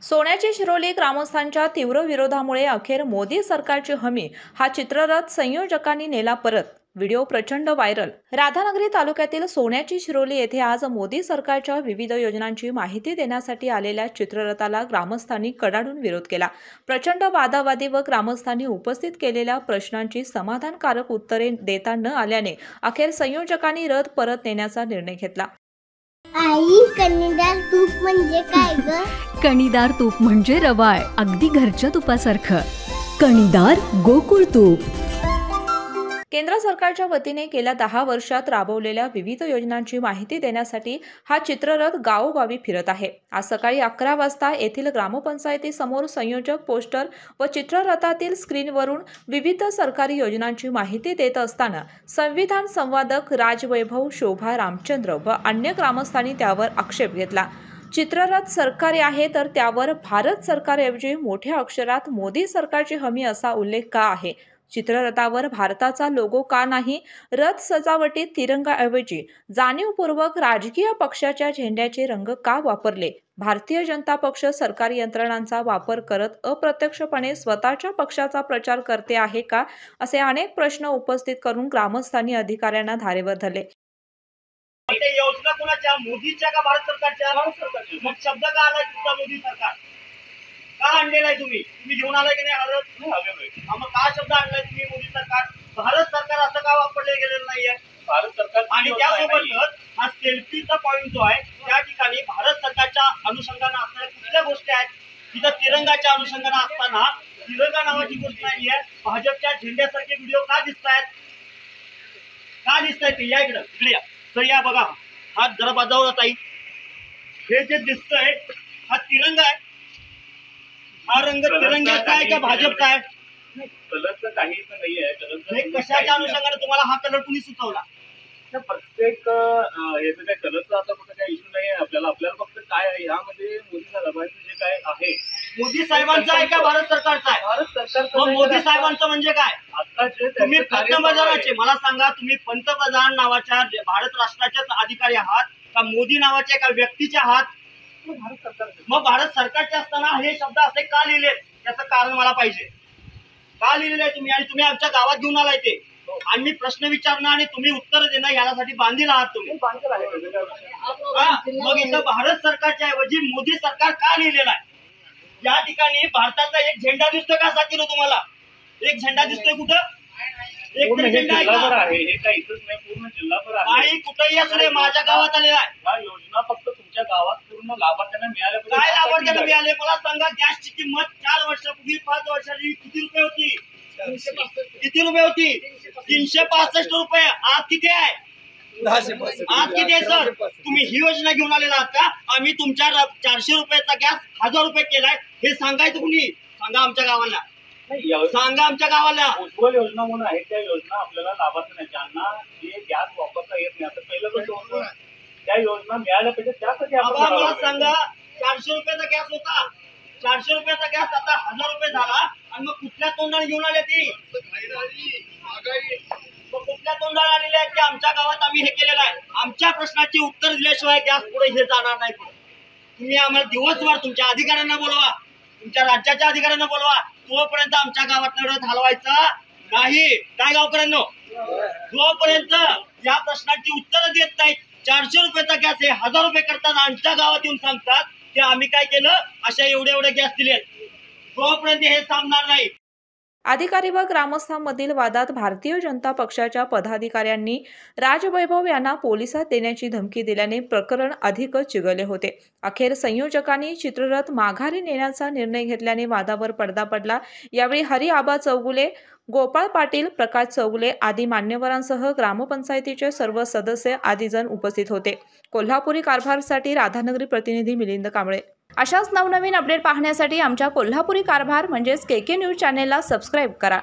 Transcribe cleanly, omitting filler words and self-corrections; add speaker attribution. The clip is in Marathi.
Speaker 1: सोन्याची शिरोली ग्रामस्थांच्या तीव्र विरोधामुळे अखेर मोदी सरकारची हमी हा चित्ररथ संयोजकांनी नेला परत। व्हिडिओ प्रचंड व्हायरल। राधानगरी तालुक्यातील सोन्याची शिरोली येथे आज मोदी सरकारच्या विविध योजनांची माहिती देण्यासाठी आलेल्या चित्ररथाला ग्रामस्थांनी कडाडून विरोध केला। प्रचंड वादावादी व ग्रामस्थांनी उपस्थित केलेल्या प्रश्नांची समाधानकारक उत्तरे देता न आल्याने अखेर संयोजकांनी रथ परत नेण्याचा निर्णय घेतला।
Speaker 2: आई, कणीदार तूप म्हणजे काय ग?
Speaker 3: कणीदार तूप म्हणजे रवाळ, अगदी घरच्या तुपासारखं। कणीदार गोकुळ तूप।
Speaker 1: केंद्र सरकारच्या वतीने गेल्या 10 वर्षात राबवलेल्या विविध योजनांची माहिती देण्यासाठी हा चित्ररथ गावोगावी फिरत आहे। आज सकाळी 11 वाजता येथील ग्रामपंचायतीसमोर संयोजक पोस्टर व चित्ररथातील स्क्रीनवरून विविध सरकारी योजनांची माहिती देत असताना संविधान संवादक राजवैभव, शोभा रामचंद्र व अन्य ग्रामस्थांनी त्यावर आक्षेप घेतला। चित्ररथ सरकारी आहे तर त्यावर भारत सरकारऐवजी मोठ्या अक्षरात मोदी सरकारची हमी असा उल्लेख का आहे? चित्ररथावर भारताचा लोगो का नाही? रथ सजावटीत तिरंगाऐवजी जाणीवपूर्वक राजकीय पक्षाच्या झेंड्याचे रंग का वापरले? भारतीय जनता पक्ष सरकारी यंत्रणांचा वापर करत अप्रत्यक्षपणे स्वतःच्या पक्षाचा प्रचार करते आहे का? असे अनेक प्रश्न उपस्थित करून ग्रामस्थांनी अधिकाऱ्यांना धारेवर धरले।
Speaker 4: योजना कोणाच्या? मोदीच्या का भारत सरकारच्या? भारत सरकारच्या। मग शब्द का आलाय तुमचा मोदी सरकार? का आणलेला आहे तुम्ही घेऊन आलाय की नाही? मग का शब्द आणलाय तुम्ही मोदी सरकार? भारत सरकार असं का वापरले गेलेलं नाहीये? भारत सरकार आणि त्यासोबतच हा सेल्फीचा पॉइंट जो आहे त्या ठिकाणी भारत सरकारच्या अनुषंगाने असणाऱ्या कुठल्या गोष्टी आहेत? तिथं तिरंगाच्या अनुषंगाने असताना तिरंगा नावाची गोष्ट नाहीये। भाजपच्या झेंड्यासारखे व्हिडिओ का दिसतायत? का दिसतायत? या इकडे या तर या बघा, हा जरा बाजावर ताई, हे जे दिसतंय हा तिरंगा आहे। हा रंग तिरंग्याचा आहे का भाजपचा आहे?
Speaker 5: कलरचं काहीच नाहीये।
Speaker 4: हे कशाच्या अनुषंगाने तुम्हाला हा कलर तुम्ही सुचवला?
Speaker 5: प्रत्येक याचं काय कलरचा आता कुठं काही इश्यू नाहीये आपल्याला फक्त काय आहे यामध्ये मोदी साहेबांचं जे काय आहे,
Speaker 4: मोदी साहेबांचं आहे का भारत सरकारचं आहे?
Speaker 5: भारत सरकारचं।
Speaker 4: मोदी साहेबांचं म्हणजे काय?
Speaker 5: आता जे
Speaker 4: तुम्ही पंतप्रधानाचे, मला सांगा, तुम्ही पंतप्रधान नावाच्या भारत राष्ट्राचे अधिकारी आहात का मोदी नावाच्या एका व्यक्तीचे आहात?
Speaker 5: भारत सरकारचं।
Speaker 4: मग भारत सरकारचे असताना हे शब्द असे का लिहिले? त्याचं कारण मला पाहिजे। का लिहिलेलं आहे तुम्ही? आणि तुम्ही आमच्या गावात घेऊन आलाय ते, आणि मी प्रश्न विचारणं आणि तुम्ही उत्तर देणं यासाठी बांधील आहात तुम्ही। मग इथं भारत सरकारच्या ऐवजी मोदी सरकार का लिहिलेला आहे? या ठिकाणी भारताचा एक झेंडा दिसतोय का साथीनो तुम्हाला? एक झेंडा दिसतोय कुठं? एक तरी झेंडा आहे का?
Speaker 5: हे काही इथंच नाही, पूर्ण जिल्हाभर आहे।
Speaker 4: नाही, कुठेही असू दे, माझ्या गावात आलेला आहे।
Speaker 5: या योजना फक्त तुमच्या गावात पूर्ण लाभार्थ्यांना मिळाल्या पाहिजे।
Speaker 4: काय लाभार्थ्यांना मिळाले? मला सांगा, गॅसची किंमत 4 वर्षापूर्वी 5 वर्षापूर्वी किती रुपये होती? किती रुपये होती? 365 रुपये। आज किती आहे? आज किती आहे सर? तुम्ही ही योजना घेऊन आलेला आहात का? आम्ही तुमच्या 400 रुपयाचा गॅस 1000 रुपये केलाय, हे सांगायचं कुणी? सांगा आमच्या गावाला, सांगा आमच्या गावाला।
Speaker 5: उज्ज्वल योजना म्हणून आहे, त्या योजना आपल्याला लाभार्थी नाही, ज्यांना जे गॅस वापरता येत नाही। आता पहिलं कसं होतं, त्या योजना मिळाल्या पाहिजे त्यासाठी
Speaker 4: मला सांगा, 400 रुपयाचा गॅस होता, 400 रुपयाचा गॅस आता 1000 रुपये झाला, आणि मग कुठल्या तोंडाने घेऊन आले ती? कुठल्या तोंडाने आलेले आहेत की आमच्या गावात आम्ही हे केलेलं आहे? आमच्या प्रश्नाची उत्तर दिल्याशिवाय गॅस पुढे हे जाणार नाही। तुम्ही आम्हाला दिवसभर तुमच्या अधिकाऱ्यांना बोलवा, तुमच्या राज्याच्या अधिकाऱ्यांना बोलवा, तोपर्यंत आमच्या गावात रथ हलवायचा नाही। काय गावकऱ्यांनो, जोपर्यंत या प्रश्नाची उत्तर देत नाहीत, 400 रुपयाचा गॅस हे 1000 रुपये करताना आमच्या गावात येऊन सांगतात की आम्ही काय केलं, अशा एवढे गॅस दिले, तोपर्यंत हे सांगणार नाही।
Speaker 1: अधिकारी व ग्रामस्थांमधील वादात भारतीय जनता पक्षाच्या पदाधिकाऱ्यांनी राजवैभव यांना पोलिसात देण्याची धमकी दिल्याने प्रकरण अधिकच चिघळले होते। अखेर संयोजकांनी चित्ररथ माघारी नेण्याचा निर्णय घेतल्याने वादावर पडदा पडला। यावेळी हरी आबा चौगुले, गोपाळ पाटील, प्रकाश चौगुले आदी मान्यवरांसह ग्रामपंचायतीचे सर्व सदस्य आदी जण उपस्थित होते। कोल्हापुरी कारभारसाठी राधानगरी प्रतिनिधी मिलिंद कांबळे। अशाच नवनवीन अपडेट पाहण्यासाठी आमच्या कोल्हापुरी कारभार म्हणजेच KK न्यूज चॅनेलला सबस्क्राईब करा।